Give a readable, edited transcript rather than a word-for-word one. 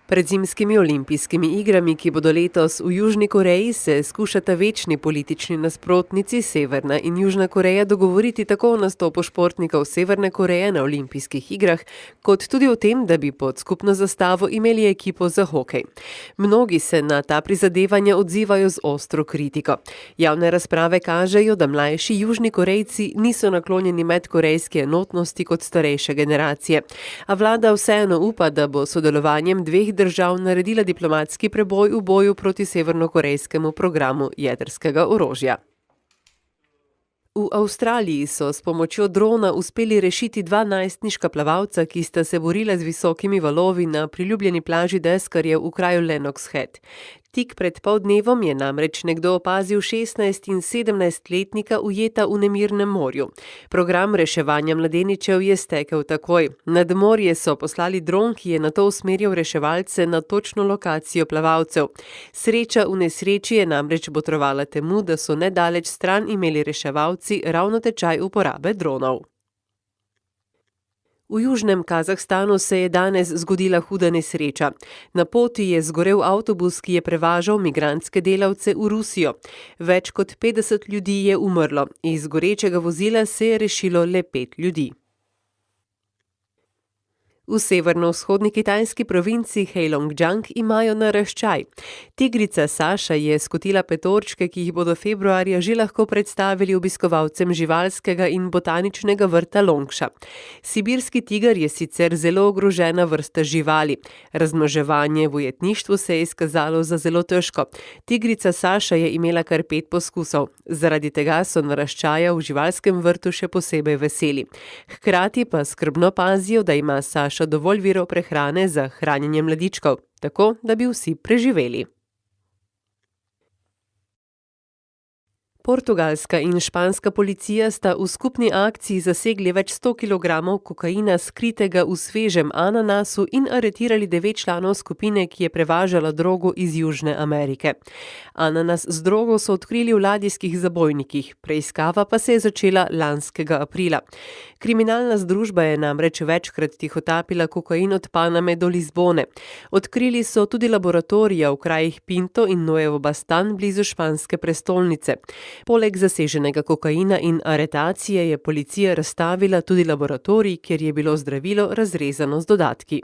Pred zimskimi olimpijskimi igrami, ki bodo letos v Južni Koreji, se skušata večni politični nasprotnici Severna in Južna Koreja dogovoriti tako o nastopu športnikov Severne Koreje na olimpijskih igrah, kot tudi o tem, da bi pod skupno zastavo imeli ekipo za hokej. Mnogi se na ta prizadevanja odzivajo z ostro kritiko. Javne razprave kažejo, da mlajši Južni Korejci niso naklonjeni medkorejski enotnosti kot starejše generacije. A vlada vseeno upa, da bo sodelovanjem dveh držav naredila diplomatski preboj v boju proti severnokorejskemu programu jedrskega orožja. V Avstraliji so s pomočjo drona uspeli rešiti dva najstniška plavalca, ki sta se borila z visokimi valovi na priljubljeni plaži deskarjev v kraju Lennox Head. Tik pred poldnevom je namreč nekdo opazil 16- in 17-letnika ujeta v nemirnem morju. Program reševanja mladeničev je stekel takoj. Nad morje so poslali dron, ki je nato usmerjal reševalce na točno lokacijo plavalcev. Sreča v nesreči je namreč botrovala temu, da so nedaleč stran imeli reševalci ravno tečaj uporabe dronov. V južnem Kazahstanu se je danes zgodila huda nesreča. Na poti je zgorel avtobus, ki je prevažal migrantske delavce v Rusijo. Več kot 50 ljudi je umrlo. Iz gorečega vozila se je rešilo le 5 ljudi. V severno-vzhodni kitajski provinci Heilongjiang imajo naraščaj. Tigrica Saša je skotila petorčke, ki jih bodo februarja že lahko predstavili obiskovalcem živalskega in botaničnega vrta Longša. Sibirski tiger je sicer zelo ogrožena vrsta živali. Razmnoževanje v ujetništvu se je izkazalo za zelo težko. Tigrica Saša je imela kar 5 poskusov. Zaradi tega so naraščaja v živalskem vrtu še posebej veseli. Hkrati pa skrbno pazijo, da ima Saša dovolj virov prehrane za hranjenje mladičkov, tako da bi vsi preživeli. Portugalska in španska policija sta v skupni akciji zasegli več 100 kilogramov kokaina skritega v svežem ananasu in aretirali 9 članov skupine, ki je prevažala drogo iz Južne Amerike. Ananas z drogo so odkrili v ladijskih zabojnikih, preiskava pa se je začela lanskega aprila. Kriminalna združba je namreč večkrat tihotapila kokain od Paname do Lizbone. Odkrili so tudi laboratorija v krajih Pinto in Nuevo Bastan blizu španske prestolnice. Poleg zaseženega kokaina in aretacije je policija razstavila tudi laboratorij, kjer je bilo zdravilo razrezano z dodatki.